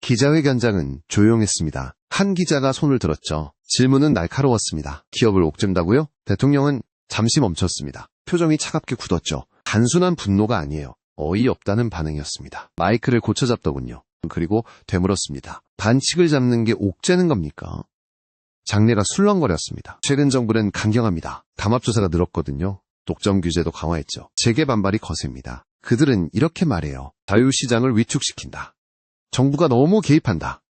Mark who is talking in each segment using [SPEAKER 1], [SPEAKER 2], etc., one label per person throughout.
[SPEAKER 1] 기자회견장은 조용했습니다. 한 기자가 손을 들었죠. 질문은 날카로웠습니다. 기업을 옥죄다고요? 대통령은 잠시 멈췄습니다. 표정이 차갑게 굳었죠. 단순한 분노가 아니에요. 어이없다는 반응이었습니다. 마이크를 고쳐잡더군요. 그리고 되물었습니다. 반칙을 잡는 게 옥죄는 겁니까? 장내가 술렁거렸습니다. 최근 정부는 강경합니다. 담합조사가 늘었거든요. 독점 규제도 강화했죠. 재계 반발이 거셉니다. 그들은 이렇게 말해요. 자유시장을 위축시킨다. 정부가 너무 개입한다.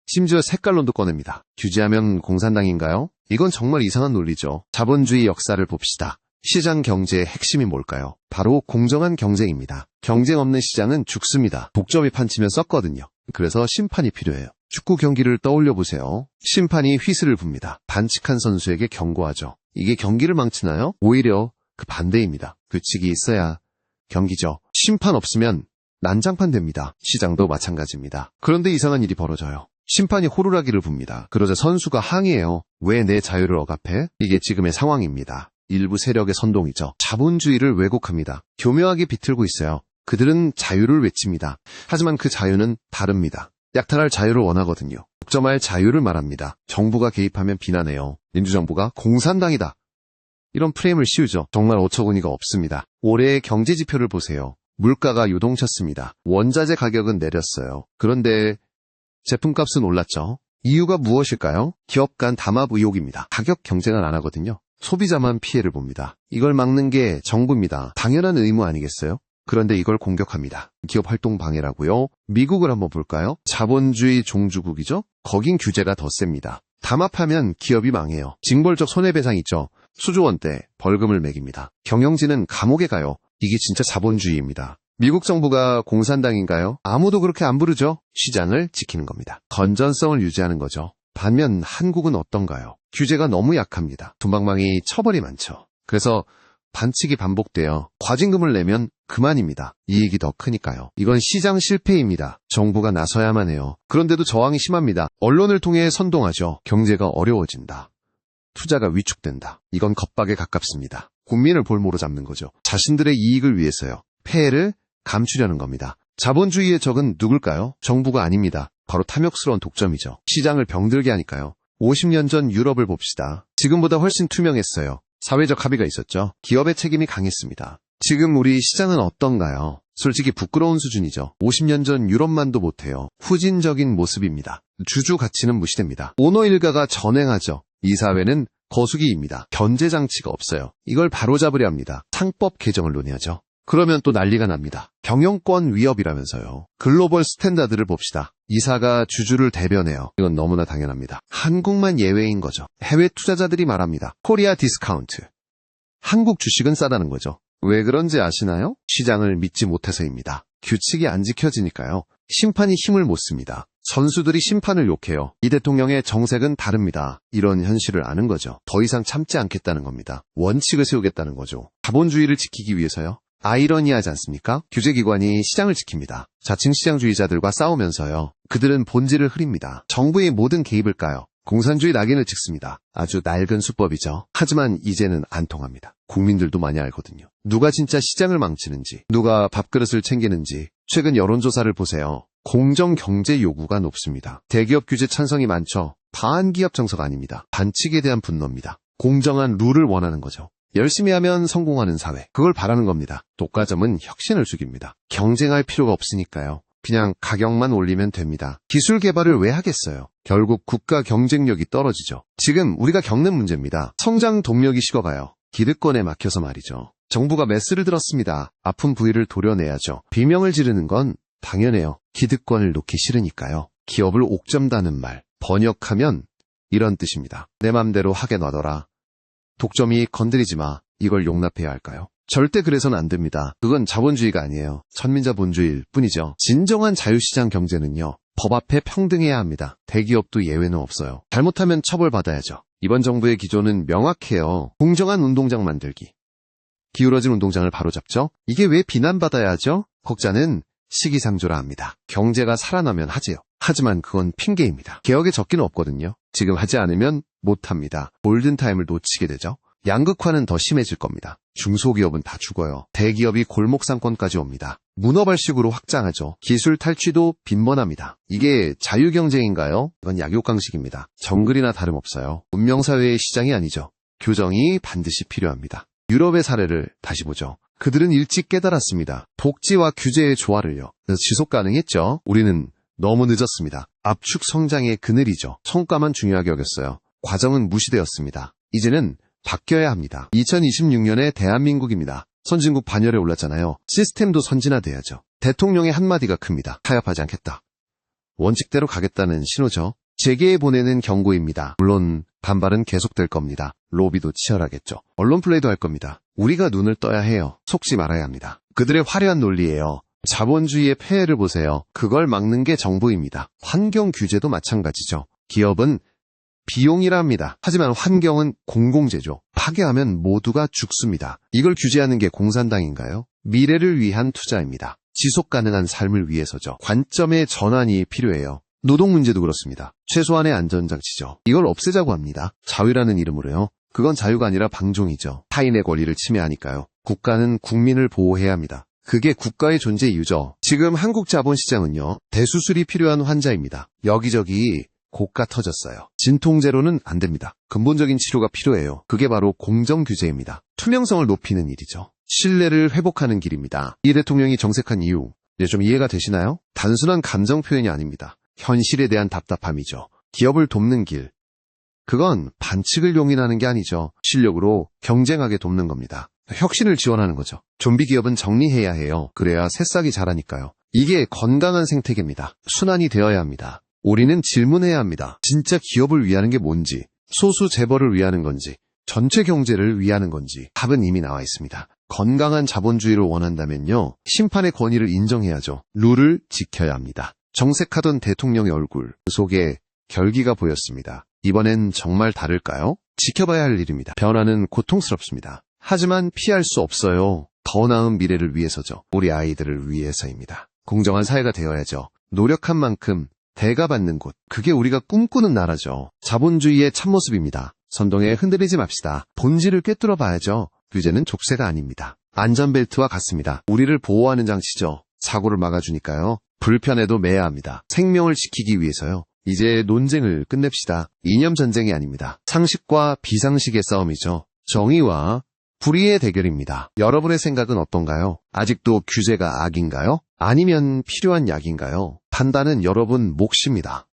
[SPEAKER 1] 심지어 색깔론도 꺼냅니다. 규제하면 공산당인가요? 이건 정말 이상한 논리죠. 자본주의 역사를 봅시다. 시장 경제의 핵심이 뭘까요? 바로 공정한 경쟁입니다. 경쟁 없는 시장은 죽습니다. 독점이 판치면 썩거든요. 그래서 심판이 필요해요. 축구 경기를 떠올려 보세요. 심판이 휘슬을 붑니다. 반칙한 선수에게 경고하죠. 이게 경기를 망치나요? 오히려 그 반대입니다. 규칙이 있어야 경기죠. 심판 없으면 난장판 됩니다. 시장도 마찬가지입니다. 그런데 이상한 일이 벌어져요. 심판이 호루라기를 붑니다. 그러자 선수가 항의해요. 왜 내 자유를 억압해? 이게 지금의 상황입니다. 일부 세력의 선동이죠. 자본주의를 왜곡합니다. 교묘하게 비틀고 있어요. 그들은 자유를 외칩니다. 하지만 그 자유는 다릅니다. 약탈할 자유를 원하거든요. 독점할 자유를 말합니다. 정부가 개입하면 비난해요. 민주정부가 공산당이다. 이런 프레임을 씌우죠. 정말 어처구니가 없습니다. 올해의 경제지표를 보세요. 물가가 요동쳤습니다. 원자재 가격은 내렸어요. 그런데 제품값은 올랐죠. 이유가 무엇일까요? 기업 간 담합 의혹입니다. 가격 경쟁을 안 하거든요. 소비자만 피해를 봅니다. 이걸 막는 게 정부입니다. 당연한 의무 아니겠어요? 그런데 이걸 공격합니다. 기업 활동 방해라고요? 미국을 한번 볼까요? 자본주의 종주국이죠? 거긴 규제가 더 셉니다. 담합하면 기업이 망해요. 징벌적 손해배상 있죠? 수조 원대 벌금을 매깁니다. 경영진은 감옥에 가요. 이게 진짜 자본주의입니다. 미국 정부가 공산당인가요? 아무도 그렇게 안 부르죠. 시장을 지키는 겁니다. 건전성을 유지하는 거죠. 반면 한국은 어떤가요? 규제가 너무 약합니다. 돈방망이 처벌이 많죠. 그래서 반칙이 반복돼요. 과징금을 내면 그만입니다. 이익이 더 크니까요. 이건 시장 실패입니다. 정부가 나서야만 해요. 그런데도 저항이 심합니다. 언론을 통해 선동하죠. 경제가 어려워진다. 투자가 위축된다. 이건 겁박에 가깝습니다. 국민을 볼모로 잡는 거죠. 자신들의 이익을 위해서요. 폐해를 감추려는 겁니다. 자본주의의 적은 누굴까요? 정부가 아닙니다. 바로 탐욕스러운 독점이죠. 시장을 병들게 하니까요. 50년 전 유럽을 봅시다. 지금보다 훨씬 투명했어요. 사회적 합의가 있었죠. 기업의 책임이 강했습니다. 지금 우리 시장은 어떤가요? 솔직히 부끄러운 수준이죠. 50년 전 유럽만도 못해요. 후진적인 모습입니다. 주주 가치는 무시됩니다. 오너 일가가 전횡하죠. 이 사회는 거수기입니다. 견제장치가 없어요. 이걸 바로잡으려 합니다. 상법 개정을 논의하죠. 그러면 또 난리가 납니다. 경영권 위협이라면서요. 글로벌 스탠다드를 봅시다. 이사가 주주를 대변해요. 이건 너무나 당연합니다. 한국만 예외인 거죠. 해외 투자자들이 말합니다. 코리아 디스카운트. 한국 주식은 싸다는 거죠. 왜 그런지 아시나요? 시장을 믿지 못해서입니다. 규칙이 안 지켜지니까요. 심판이 힘을 못 씁니다. 선수들이 심판을 욕해요. 이 대통령의 정색은 다릅니다. 이런 현실을 아는 거죠. 더 이상 참지 않겠다는 겁니다. 원칙을 세우겠다는 거죠. 자본주의를 지키기 위해서요. 아이러니하지 않습니까? 규제기관이 시장을 지킵니다. 자칭 시장주의자들과 싸우면서요. 그들은 본질을 흐립니다. 정부의 모든 개입을 까요. 공산주의 낙인을 찍습니다. 아주 낡은 수법이죠. 하지만 이제는 안 통합니다. 국민들도 많이 알거든요. 누가 진짜 시장을 망치는지, 누가 밥그릇을 챙기는지. 최근 여론조사를 보세요. 공정경제 요구가 높습니다. 대기업 규제 찬성이 많죠. 반기업 정서가 아닙니다. 반칙에 대한 분노입니다. 공정한 룰을 원하는 거죠. 열심히 하면 성공하는 사회, 그걸 바라는 겁니다. 독과점은 혁신을 죽입니다. 경쟁할 필요가 없으니까요. 그냥 가격만 올리면 됩니다. 기술 개발을 왜 하겠어요? 결국 국가 경쟁력이 떨어지죠. 지금 우리가 겪는 문제입니다. 성장 동력이 식어가요. 기득권에 막혀서 말이죠. 정부가 메스를 들었습니다. 아픈 부위를 도려내야죠. 비명을 지르는 건 당연해요. 기득권을 놓기 싫으니까요. 기업을 옥점다는 말, 번역하면 이런 뜻입니다. 내 맘대로 하게 놔둬라. 독점이 건드리지 마. 이걸 용납해야 할까요? 절대 그래서는 안 됩니다. 그건 자본주의가 아니에요. 천민자본주의일 뿐이죠. 진정한 자유시장 경제는요. 법 앞에 평등해야 합니다. 대기업도 예외는 없어요. 잘못하면 처벌받아야죠. 이번 정부의 기조는 명확해요. 공정한 운동장 만들기. 기울어진 운동장을 바로잡죠. 이게 왜 비난받아야 하죠? 혹자는 시기상조라 합니다. 경제가 살아나면 하지요. 하지만 그건 핑계입니다. 개혁의 적기는 없거든요. 지금 하지 않으면 못합니다. 골든타임을 놓치게 되죠. 양극화는 더 심해질 겁니다. 중소기업은 다 죽어요. 대기업이 골목상권까지 옵니다. 문어발식으로 확장하죠. 기술 탈취도 빈번합니다. 이게 자유경쟁인가요? 이건 약육강식입니다. 정글이나 다름없어요. 문명사회의 시장이 아니죠. 교정이 반드시 필요합니다. 유럽의 사례를 다시 보죠. 그들은 일찍 깨달았습니다. 복지와 규제의 조화를요. 그래서 지속 가능했죠. 우리는 너무 늦었습니다. 압축 성장의 그늘이죠. 성과만 중요하게 여겼어요. 과정은 무시되었습니다. 이제는 바뀌어야 합니다. 2026년의 대한민국입니다. 선진국 반열에 올랐잖아요. 시스템도 선진화돼야죠. 대통령의 한마디가 큽니다. 타협하지 않겠다. 원칙대로 가겠다는 신호죠. 재계에 보내는 경고입니다. 물론 반발은 계속될 겁니다. 로비도 치열하겠죠. 언론 플레이도 할 겁니다. 우리가 눈을 떠야 해요. 속지 말아야 합니다. 그들의 화려한 논리예요. 자본주의의 폐해를 보세요. 그걸 막는 게 정부입니다. 환경 규제도 마찬가지죠. 기업은 비용이라 합니다. 하지만 환경은 공공재죠. 파괴하면 모두가 죽습니다. 이걸 규제하는 게 공산당인가요? 미래를 위한 투자입니다. 지속 가능한 삶을 위해서죠. 관점의 전환이 필요해요. 노동 문제도 그렇습니다. 최소한의 안전장치죠. 이걸 없애자고 합니다. 자유라는 이름으로요. 그건 자유가 아니라 방종이죠. 타인의 권리를 침해하니까요. 국가는 국민을 보호해야 합니다. 그게 국가의 존재 이유죠. 지금 한국 자본시장은요. 대수술이 필요한 환자입니다. 여기저기 고가 터졌어요. 진통제로는 안 됩니다. 근본적인 치료가 필요해요. 그게 바로 공정규제입니다. 투명성을 높이는 일이죠. 신뢰를 회복하는 길입니다. 이 대통령이 정색한 이유, 이제 좀 이해가 되시나요? 단순한 감정 표현이 아닙니다. 현실에 대한 답답함이죠. 기업을 돕는 길. 그건 반칙을 용인하는 게 아니죠. 실력으로 경쟁하게 돕는 겁니다. 혁신을 지원하는 거죠. 좀비 기업은 정리해야 해요. 그래야 새싹이 자라니까요. 이게 건강한 생태계입니다. 순환이 되어야 합니다. 우리는 질문해야 합니다. 진짜 기업을 위하는 게 뭔지, 소수 재벌을 위하는 건지, 전체 경제를 위하는 건지 답은 이미 나와 있습니다. 건강한 자본주의를 원한다면요. 심판의 권위를 인정해야죠. 룰을 지켜야 합니다. 정색하던 대통령의 얼굴, 그 속에 결기가 보였습니다. 이번엔 정말 다를까요? 지켜봐야 할 일입니다. 변화는 고통스럽습니다. 하지만 피할 수 없어요. 더 나은 미래를 위해서죠. 우리 아이들을 위해서입니다. 공정한 사회가 되어야죠. 노력한 만큼 대가 받는 곳. 그게 우리가 꿈꾸는 나라죠. 자본주의의 참모습입니다. 선동에 흔들리지 맙시다. 본질을 꿰뚫어 봐야죠. 규제는 족쇄가 아닙니다. 안전벨트와 같습니다. 우리를 보호하는 장치죠. 사고를 막아주니까요. 불편해도 매야 합니다. 생명을 지키기 위해서요. 이제 논쟁을 끝냅시다. 이념 전쟁이 아닙니다. 상식과 비상식의 싸움이죠. 정의와 불의의 대결입니다. 여러분의 생각은 어떤가요? 아직도 규제가 악인가요? 아니면 필요한 약인가요? 판단은 여러분 몫입니다.